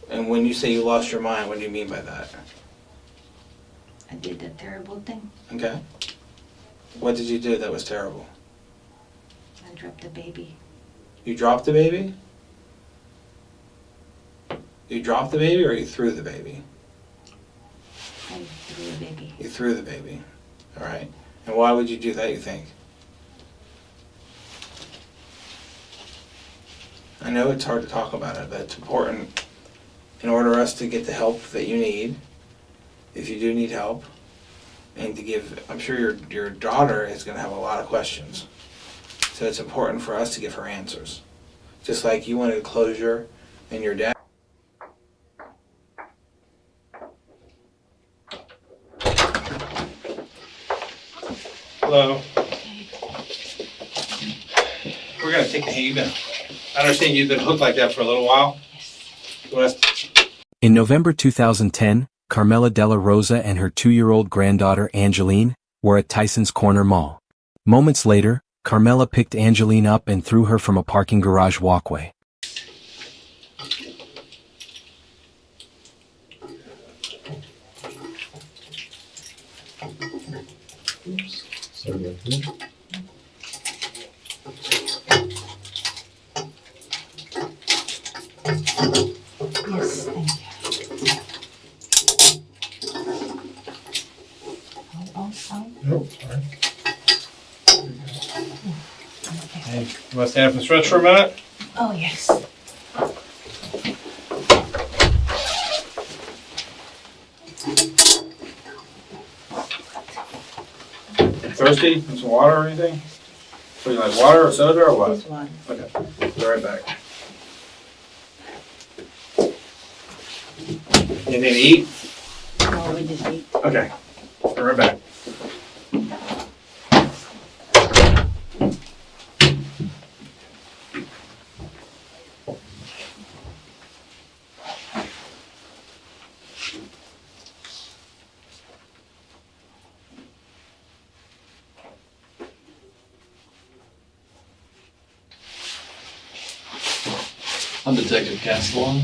And when you say you lost your mind, what do you mean by that? I did a terrible thing. Okay. What did you do that was terrible? I dropped the baby. You dropped the baby? You dropped the baby or you threw the baby? I threw the baby. You threw the baby. All right. And why would you do that, you think? I know it's hard to talk about it, but it's important in order for us to get the help that you need, if you do need help, and to give, I'm sure your daughter is going to have a lot of questions. So it's important for us to give her answers. Just like you wanted closure and your dad. Hello. We're going to take the hand. I understand you've been hooked like that for a little while. Yes. In November 2010, Carmella Della Rosa and her 2-year-old granddaughter Angeline were at Tysons Corner Mall. Moments later, Carmella picked Angeline up and threw her from a parking garage walkway. Oops. Sorry about that. Yes, thank you. Oh. Nope. All right. Hey, you want to stand up and stretch for a minute? Oh, yes. Thirsty? Want some water or anything? Would you like water or soda or what? This one. Okay, be right back. Anything to eat? No, we just eat. Okay, be right back. I'm Detective Castellan.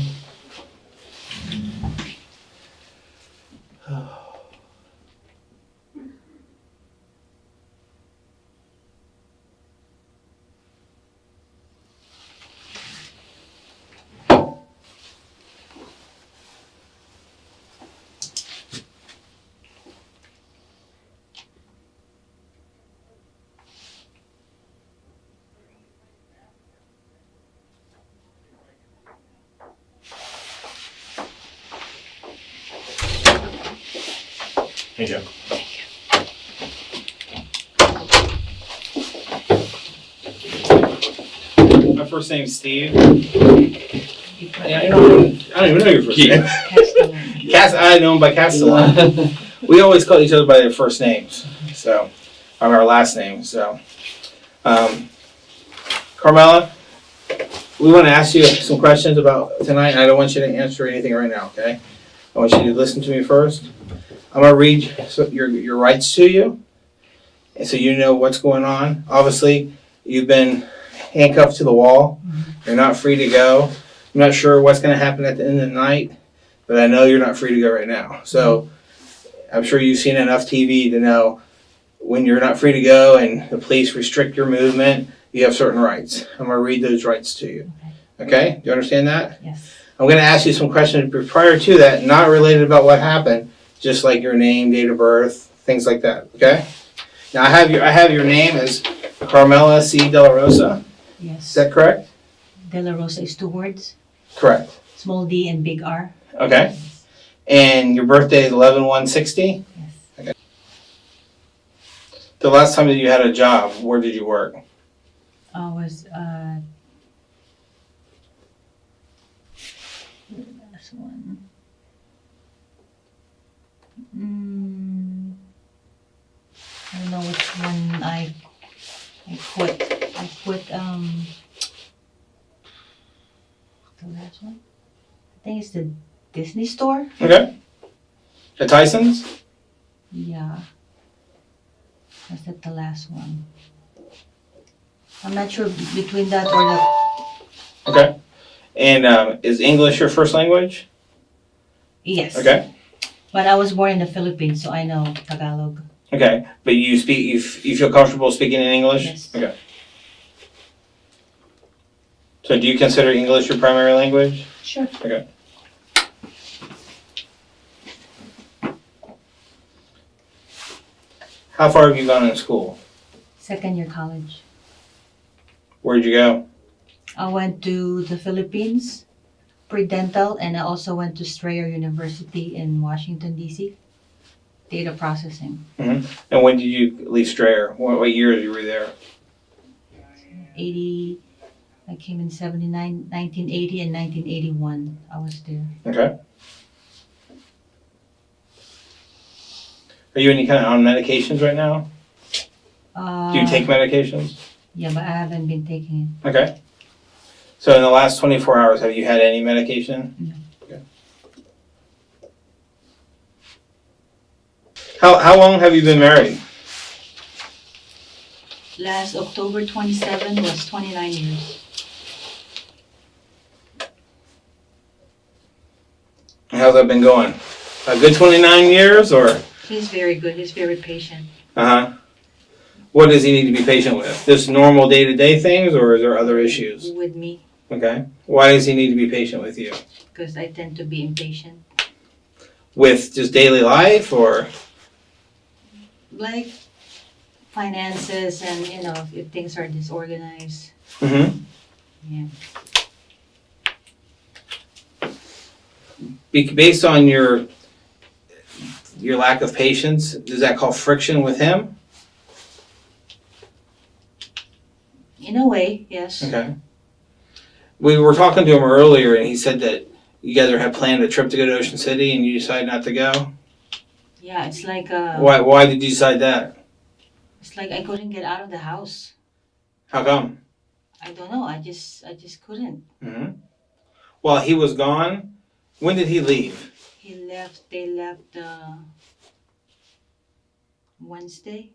Here you go. My first name's Steve. I don't even know your first name. I know him by Castellan. We always call each other by their first names, so our last name. So, Carmella, we want to ask you some questions about tonight, and I don't want you to answer anything right now. Okay? I want you to listen to me first. I'm gonna read your rights to you, and so you know what's going on. Obviously, you've been handcuffed to the wall. You're not free to go. I'm not sure what's gonna happen at the end of the night, but I know you're not free to go right now. So I'm sure you've seen enough TV to know when you're not free to go and the police restrict your movement, you have certain rights. I'm gonna read those rights to you. Okay? Do you understand that? Yes. I'm gonna ask you some questions prior to that, not related about what happened. Just like your name, date of birth, things like that. Okay. Now I have your name as Carmella C. Della Rosa. Yes. Is that correct? Della Rosa is 2 words. Correct. Small d and big R. Okay. Yes. And your birthday is 11/1/60. Yes. Okay. The last time that you had a job, where did you work? I was last one. I don't know which one I quit. I quit the last one. I think it's the Disney store. Okay. At Tysons? Yeah. Was that the last one? I'm not sure between that or the Okay. And is English your first language? Yes. Okay. But I was born in the Philippines, so I know Tagalog. Okay. But you speak, you feel comfortable speaking in English? Yes. Okay. So do you consider English your primary language? Sure. Okay. How far have you gone in school? Second year college. Where'd you go? I went to the Philippines, pre-dental, and I also went to Strayer University in Washington, D.C. Data processing. And when did you leave Strayer? What years you were there? 80, I came in 79, 1980 and 1981. I was there. Okay. Are you any kind of on medications right now? Do you take medications? Yeah, but I haven't been taking Okay. So in the last 24 hours, have you had any medication? No. Okay. How long have you been married? it. Last October 27 was 29 years. How's that been going? A good 29 years or? He's very good. He's very patient. Uh-huh. What does he need to be patient with? Just normal day-to-day things or is there other issues? With me, Okay. Why does he need to be patient with you? because I tend to be impatient. With just daily life or? Like finances and, if things are disorganized. Mm-hmm. Yeah. Based on your lack of patience, does that cause friction with him? In a way, yes. Okay. We were talking to him earlier and he said that you guys had planned a trip to go to Ocean City and you decided not to go. Yeah, it's like Why did you decide that? it's like I couldn't get out of the house. How come? I don't know. I just couldn't. Mm-hmm. While he was gone, when did he leave? They left Wednesday.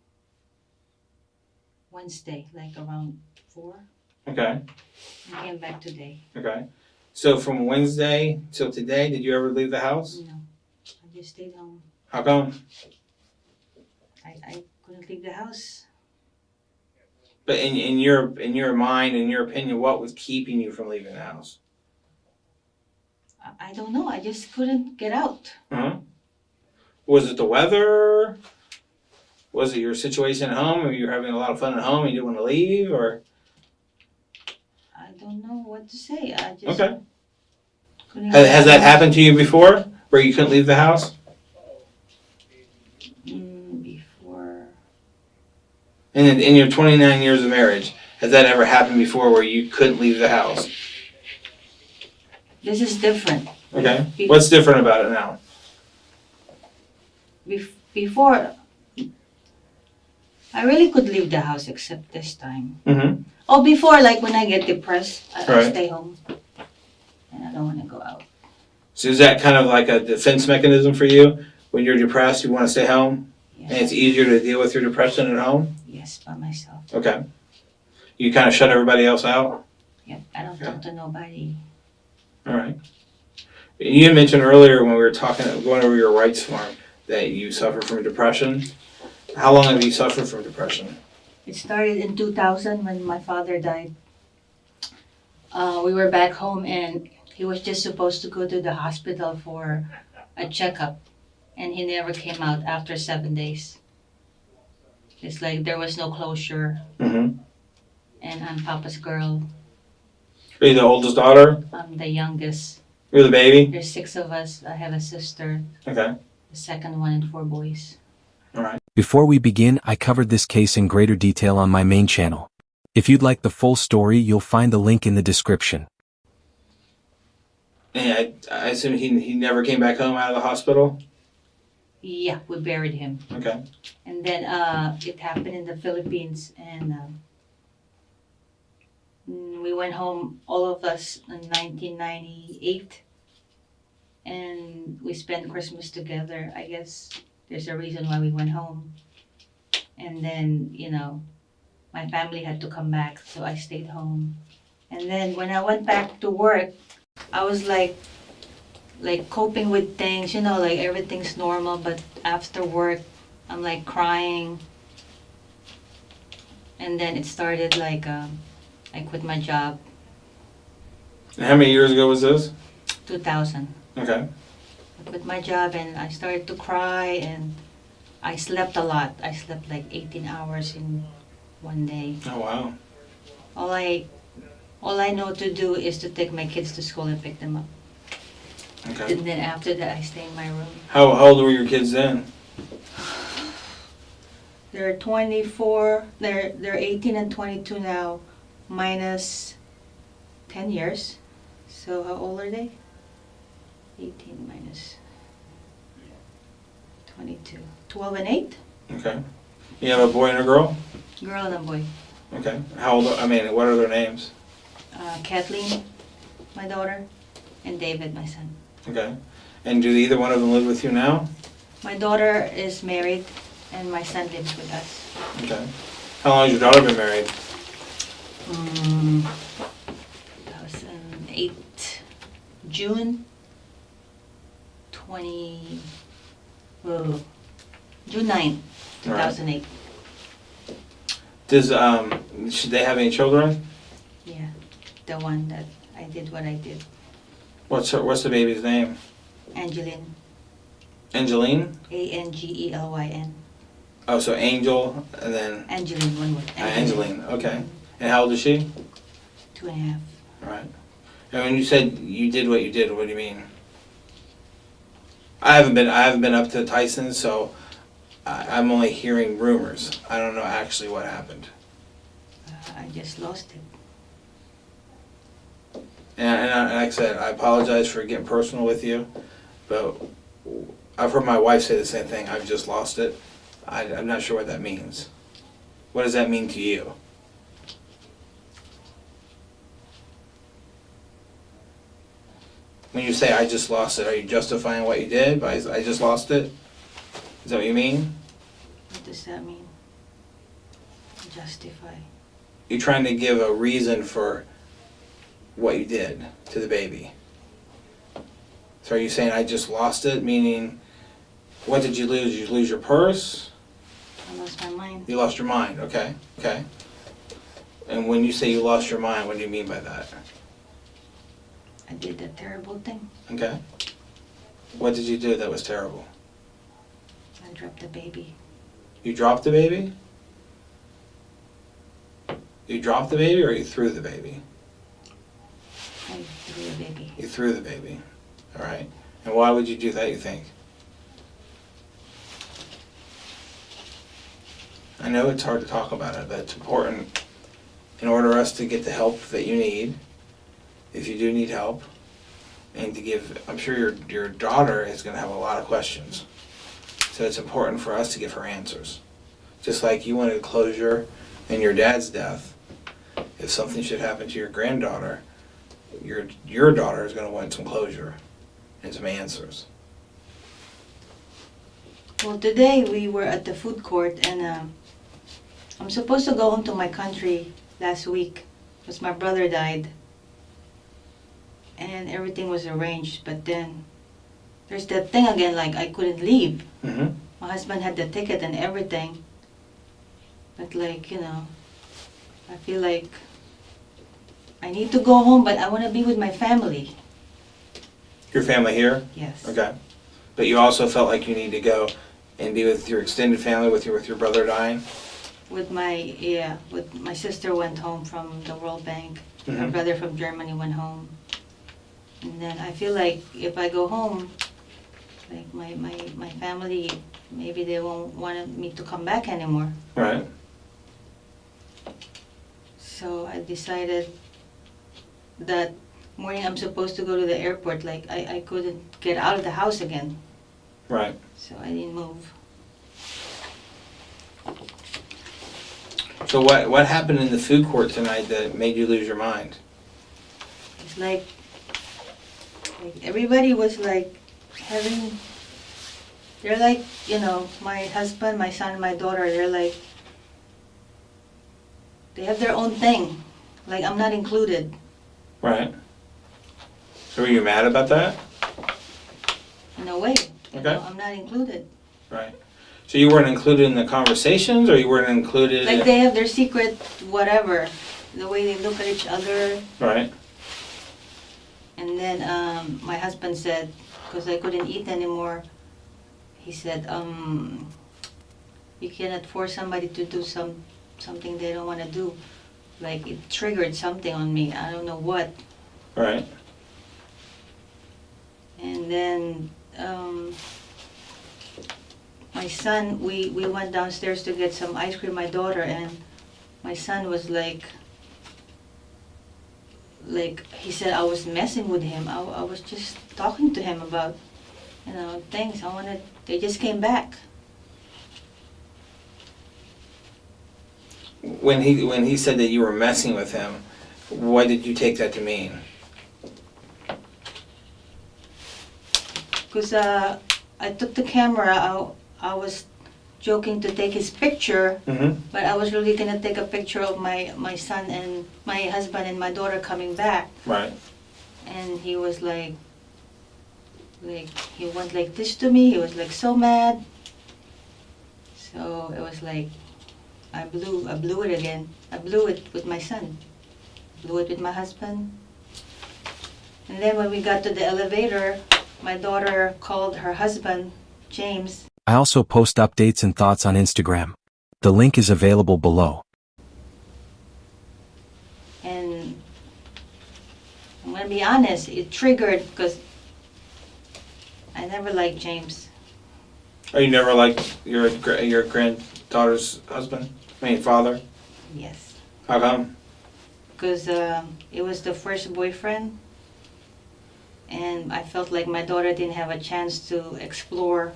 Wednesday, like around 4. Okay. I came back today. Okay. So from Wednesday till today, did you ever leave the house? No, I just stayed home. How come? I couldn't leave the house. But in your mind, in your opinion, what was keeping you from leaving the house? I don't know. I just couldn't get out. Uh-huh. Was it the weather? Was it your situation at home? Or you were having a lot of fun at home and you didn't want to leave? Or I don't know what to say. I just okay. couldn't get Has out. that happened to you before, where you couldn't leave the house? Before. In your 29 years of marriage, has that ever happened before, where you couldn't leave the house? This is different. Okay. What's different about it now? Before, I really could leave the house except this time. Mm-hmm. Oh, before, like when I get depressed, I Right. stay home. And I don't want to go out. So is that kind of like a defense mechanism for you? When you're depressed, you want to stay home? Yes. And it's easier to deal with your depression at home? Yes, by myself. Okay. You kind of shut everybody else out? Yep, I don't talk to nobody. All right. You had mentioned earlier when we were going over your rights form that you suffer from depression. How long have you suffered from depression? It started in 2000 when my father died. We were back home and he was just supposed to go to the hospital for a checkup. And he never came out after 7 days. It's like there was no closure. Mm-hmm. And I'm Papa's girl. Are you the oldest daughter? I'm the youngest. You're the baby? There's 6 of us. I have a sister, Okay. the second one, and 4 boys. All right. Before we begin, I covered this case in greater detail on my main channel. If you'd like the full story, you'll find the link in the description. And I assume he never came back home out of the hospital? Yeah, we buried him. Okay. And then it happened in the Philippines, and we went home, all of us, in 1998. And we spent Christmas together. I guess there's a reason why we went home. And then, my family had to come back, so I stayed home. And then when I went back to work, I was like like coping with things, you know, like everything's normal, but after work, I'm like crying. And then it started like, I quit my job, And how many years ago was this? 2000. Okay. I quit my job and I started to cry, and I slept a lot. I slept like 18 hours in one day. Oh, wow. All I know to do is to take my kids to school and pick them up. Okay. And then after that, I stay in my room. How old were your kids then? They're 24, they're 18 and 22 now, minus 10 years. So how old are they? 18 minus 22. 12 and 8? Okay. You have a boy and a girl? Girl and a boy. Okay. How old, what are their names? Kathleen, my daughter, and David, my son. Okay. And do either one of them live with you now? My daughter is married, and my son lives with us. Okay. How long has your daughter been married? 2008, June 20, June 9, 2008. Should they have any children? Yeah, the one that I did what I did. What's the baby's name? Angeline, Angeline? Angelyn. Oh, so Angel and then Angeline, one word. Angeline. Okay. And how old is she? 2.5. All right. And when you said you did what you did, what do you mean? I haven't been up to Tysons, so I'm only hearing rumors. I don't know actually what happened. I just lost it. And like I said, I apologize for getting personal with you, but I've heard my wife say the same thing. I've just lost it. I'm not sure what that means. What does that mean to you? When you say I just lost it, are you justifying what you did by I just lost it? Is that what you mean? What does that mean? Justify. You're trying to give a reason for what you did to the baby. So are you saying I just lost it, meaning what did you lose? Did you lose your purse? I lost my mind. You lost your mind, okay, okay. And when you say you lost your mind, what do you mean by that? I did a terrible thing. Okay. What did you do that was terrible? I dropped the baby. You dropped the baby? You dropped the baby or you threw the baby? I threw the baby. You threw the baby, all right. And why would you do that, you think? I know it's hard to talk about it, but it's important in order for us to get the help that you need, if you do need help, and to give, I'm sure your daughter is going to have a lot of questions. So it's important for us to give her answers. Just like you wanted closure in your dad's death, if something should happen to your granddaughter, your daughter is going to want some closure and some answers. Well, today we were at the food court, and I'm supposed to go home to my country last week because my brother died. And everything was arranged, but then there's that thing again, like I couldn't leave. Mm-hmm. My husband had the ticket and everything. But like, I feel like I need to go home, but I want to be with my family. Your family here? Yes. Okay. But you also felt like you need to go and be with your extended family with your brother dying? With my sister went home from the World Bank. My Mhm. brother from Germany went home. And then I feel like if I go home, like my family, maybe they won't want me to come back anymore. Right. So I decided that morning I'm supposed to go to the airport, like I couldn't get out of the house again. Right. So I didn't move. So what happened in the food court tonight that made you lose your mind? It's like everybody was like they're like, my husband, my son, my daughter, they have their own thing. Like I'm not included. Right. So were you mad about that? in a way. You Okay. know, I'm not included. Right. So you weren't included in the conversations, or you weren't included? Like they have their secret whatever, the way they look at each other. Right. And then my husband said, because I couldn't eat anymore, he said, you cannot force somebody to do something they don't want to do. Like it triggered something on me. I don't know what. Right. And then my son, we went downstairs to get some ice cream, my daughter, and my son was like he said I was messing with him. I was just talking to him about, you know, things. They just came back. When he said that you were messing with him, what did you take that to mean? Because I took the camera, I was joking to take his picture, Mm-hmm. but I was really going to take a picture of my son and my husband and my daughter coming back. Right. And he was like he went like this to me. He was like so mad. So it was like I blew it again. I blew it with my son. Blew it with my husband. And then when we got to the elevator, my daughter called her husband, James. I also post updates and thoughts on Instagram. The link is available below. And I'm gonna be honest, it triggered because I never liked James. Or you never liked your granddaughter's husband? Father? Yes. How come? Because it was the first boyfriend, and I felt like my daughter didn't have a chance to explore,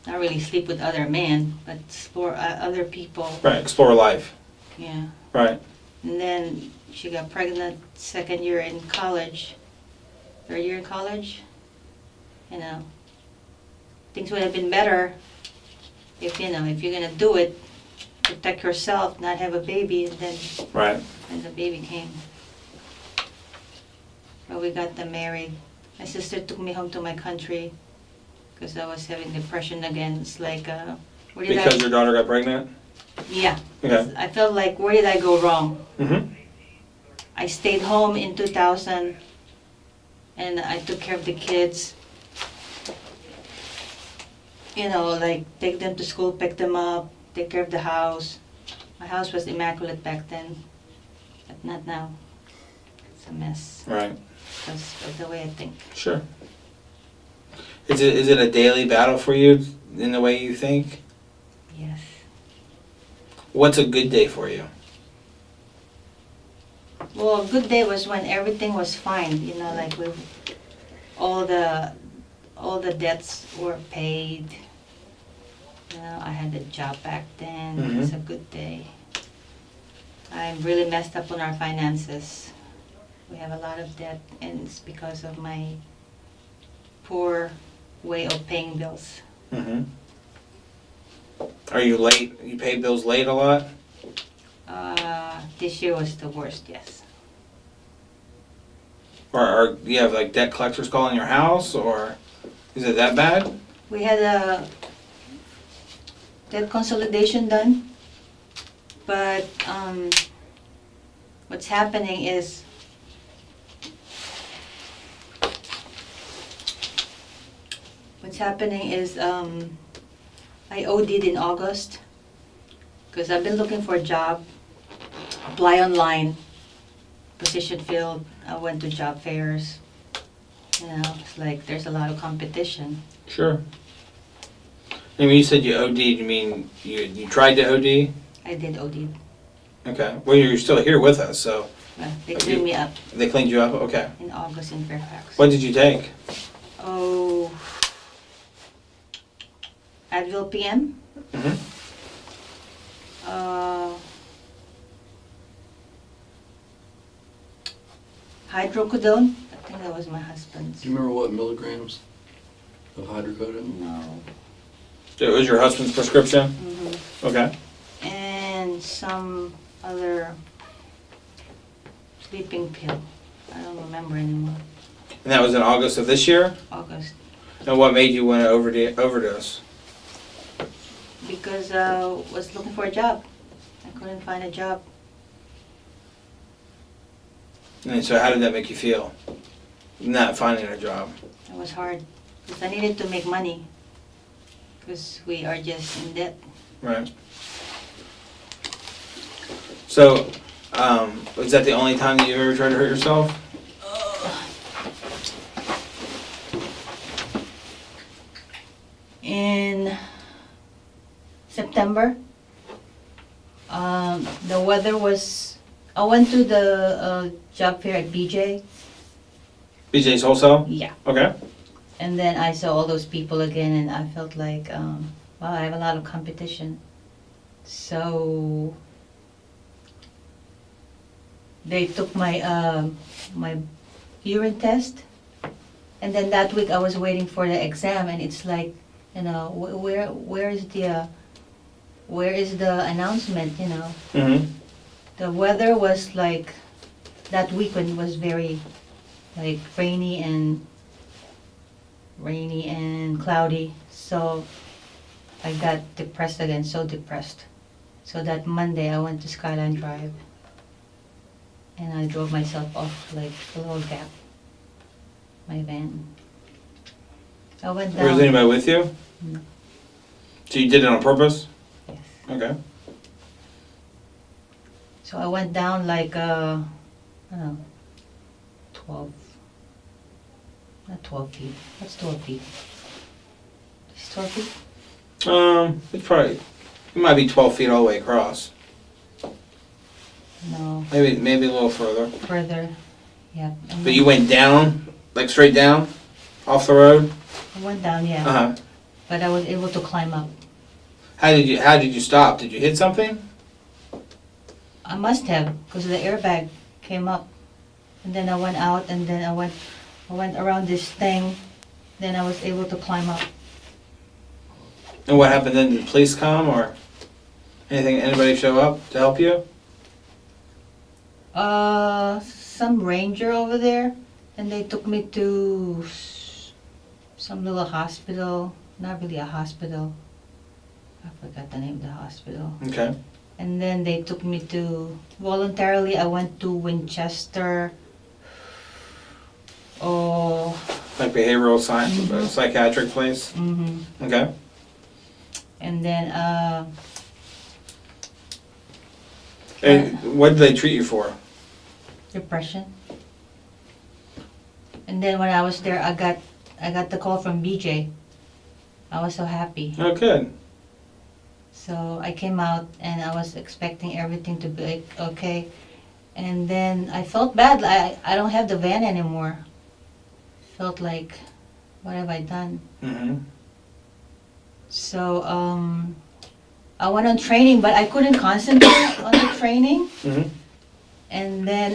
not really sleep with other men, but explore other people. Right. Explore life. Yeah. Right. And then she got pregnant second year in college, third year in college. You know, things would have been better if you're gonna do it, protect yourself, not have a baby, and then Right. when the baby came. But we got them married. My sister took me home to my country because I was having depression again. It's like, where did Because your daughter got pregnant? Yeah. Okay. I felt like, where did I go wrong? Mm-hmm. I stayed home in 2000 and I took care of the kids. You know, like take them to school, pick them up, take care of the house. My house was immaculate back then, but not now. It's a mess. Right. That's the way I think. Sure. Is it a daily battle for you in the way you think? Yes. What's a good day for you? Well, a good day was when everything was fine. You know, like all the debts were paid. You know, I had a job back then. It was a good day. I'm really messed up on our finances. We have a lot of debt, and it's because of my poor way of paying bills. Mm-hmm. Are you late? You pay bills late a lot? This year was the worst, yes. Or do you have like debt collectors calling your house, or is it that bad? We had a debt consolidation done, but what's happening is I OD'd in August because I've been looking for a job, apply online, position filled. I went to job fairs. You know, it's like there's a lot of competition. Sure. And when you said you OD'd, you mean you tried to OD? I did OD. Okay. Well, you're still here with us, so They cleaned me up they cleaned you up? Okay. in August in Fairfax. What did you take? Oh, Advil PM. Mm-hmm. Hydrocodone. I think that was my husband's. Do you remember what milligrams of hydrocodone? No. It was your husband's prescription? Hmm. Okay. And some other sleeping pill. I don't remember anymore. And that was in August of this year? August. And what made you want to overdose? Because I was looking for a job. I couldn't find a job. And so how did that make you feel? Not finding a job. It was hard because I needed to make money because we are just in debt. Right. So, was that the only time that you ever tried to hurt yourself? In September, the weather was. I went to the job fair at BJ. BJ's Wholesale? Yeah. Okay. And then I saw all those people again, and I felt like, wow, I have a lot of competition. So they took my my urine test, and then that week I was waiting for the exam, and it's like, you know, where is the announcement? You know, Mm-hmm. the weather was like that weekend was very like rainy and cloudy, so I got depressed again, so depressed. So that Monday I went to Skyline Drive and I drove myself off like a little gap, my van. I went Was down. anybody with you? No. So you did it on purpose? Yes. Okay. So I went down like, I don't know, 12, not 12 feet. What's 12 feet? Is 12 feet? It's probably, it might be 12 feet all the way across. No, Maybe a little further. further. Yeah. And But you went down, like straight down, off the road? I went down, yeah. Uh-huh. But I was able to climb up. How did you stop? Did you hit something? I must have, because the airbag came up. And then I went out, and then I went around this thing. Then I was able to climb up. And what happened then? Did the police come or anybody show up to help you? Some ranger over there, and they took me to some little hospital. Not really a hospital. I forgot the name of the hospital. Okay. And then they took me to, voluntarily I went to Winchester. Oh. Like behavioral science, Mhm. psychiatric place? Mm-hmm. Okay. And then, And what did they treat you for? depression. And then when I was there, I got the call from BJ. I was so happy. Oh, good. So I came out and I was expecting everything to be okay. And then I felt bad. I don't have the van anymore. Felt like, what have I done? Mm-hmm. So I went on training, but I couldn't concentrate on the training. Mm-hmm. And then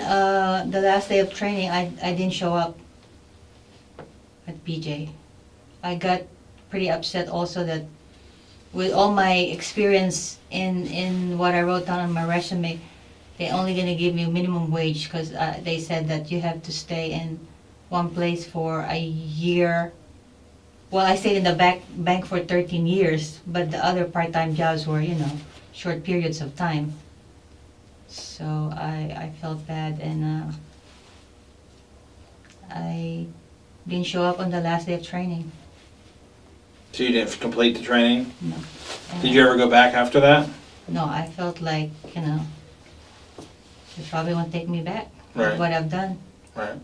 the last day of training, I didn't show up at BJ. I got pretty upset also that with all my experience in what I wrote down on my resume, they're only going to give me minimum wage because they said that you have to stay in one place for a year. Well, I stayed in the bank for 13 years, but the other part-time jobs were, you know, short periods of time. So I felt bad, and I didn't show up on the last day of training. So you didn't complete the training? No. Did you ever go back after that? No, I felt like, you know, they probably won't take me back for Right. what I've done. Right.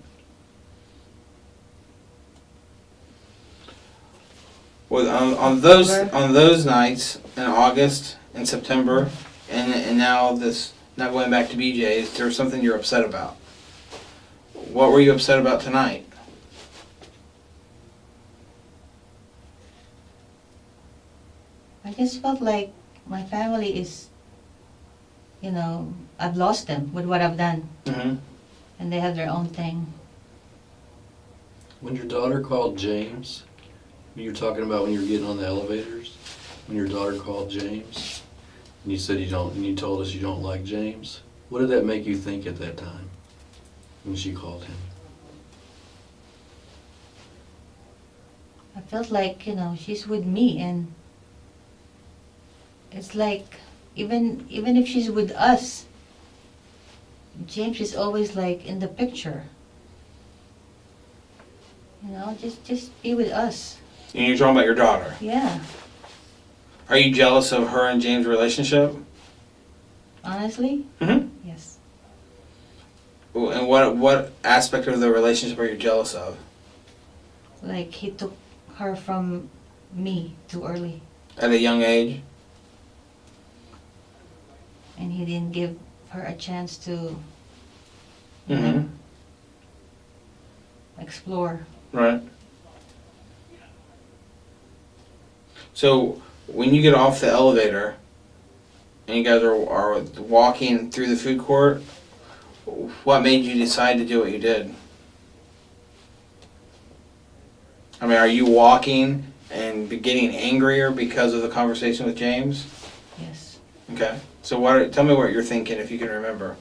Well, on those nights in August and September, and now going back to BJ, is there something you're upset about? What were you upset about tonight? I just felt like my family is, you know, I've lost them with what I've done, Mm-hmm. and they have their own thing. When your daughter called James, you were talking about when you were getting on the elevators, when your daughter called James, and you said and you told us you don't like James. What did that make you think at that time when she called him? I felt like, she's with me, and it's like, even if she's with us, James is always like in the picture. Just be with us. And you're talking about your daughter. Yeah, Are you jealous of her and James' relationship? honestly, Mm-hmm. yes. And what aspect of the relationship are you jealous of? Like he took her from me too early, At a young age? and he didn't give her a chance to Mm-hmm. explore. Right. So when you get off the elevator and you guys are walking through the food court, what made you decide to do what you did? I mean, are you walking and getting angrier because of the conversation with James? Yes. Okay. So tell me what you're thinking if you can remember.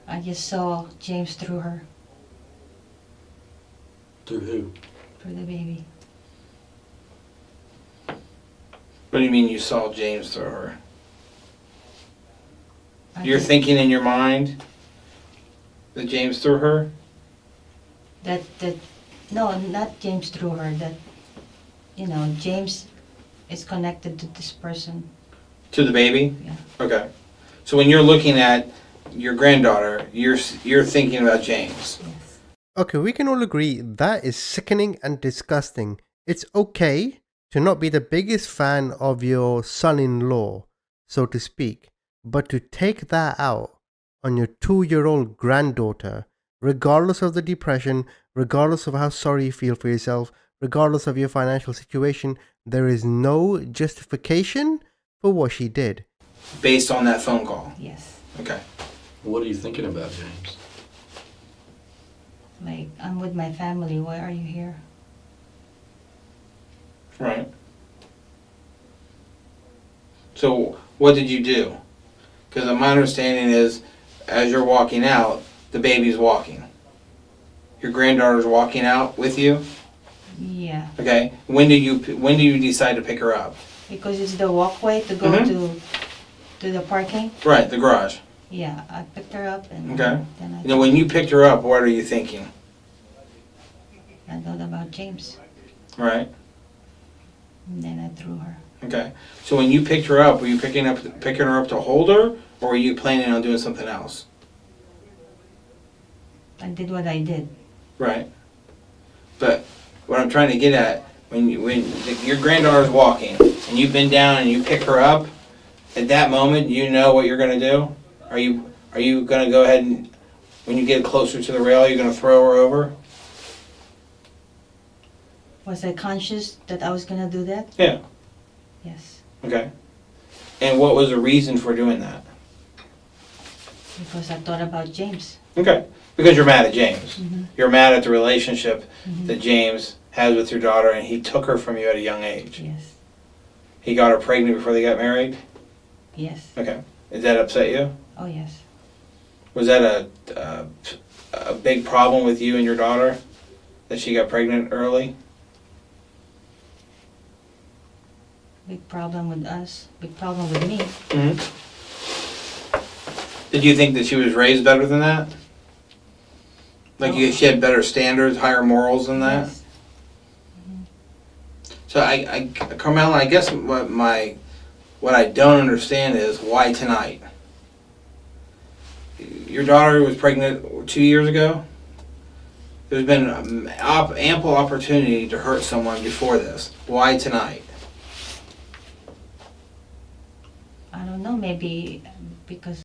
I just saw James through her, Through who? through the baby. What do you mean you saw James through her? I You're just- thinking in your mind that James threw her? that no, not James through her, that James is connected to this person. To the baby? Yeah. Okay. So when you're looking at your granddaughter, you're thinking about James. Yes. Okay, we can all agree that is sickening and disgusting. It's okay to not be the biggest fan of your son-in-law, so to speak, but to take that out on your 2-year-old granddaughter, regardless of the depression, regardless of how sorry you feel for yourself, regardless of your financial situation, there is no justification for what she did. Based on that phone call. Yes. Okay. What are you thinking about, James? Like, I'm with my family. Why are you here? Right. So what did you do? Because my understanding is, as you're walking out, the baby's walking. Your granddaughter's walking out with you. Yeah. Okay. When do you decide to pick her up? Because it's the walkway to go Mhm. to the parking. Right, the garage. Yeah, I picked her up, and Okay. then I When you picked her up, what are you thinking? thought about James, Right. and then I threw her. Okay. So when you picked her up, were you picking her up to hold her, or were you planning on doing something else? I did what I did. Right. But what I'm trying to get at, when your granddaughter's walking and you bend down and you pick her up, at that moment you know what you're going to do. Are you going to go ahead and, when you get closer to the rail, you're going to throw her over? Was I conscious that I was gonna do that? Yeah. Yes, Okay. And what was the reason for doing that? because I thought about James. Okay. Because you're mad at James. Mm-hmm. You're mad at the relationship Mm-hmm. that James has with your daughter, and he took her from you at a young age. Yes, He got her pregnant before they got married? yes, Okay. Did that upset you? oh yes. Was that a big problem with you and your daughter, that she got pregnant early? Big problem with us, big problem with me. Mm-hmm. Did you think that she was raised better than that? Like she had better standards, higher morals than that? Yes. So Carmella, I guess what I don't understand is why tonight? Your daughter was pregnant 2 years ago? There's been ample opportunity to hurt someone before this. Why tonight? I don't know, maybe because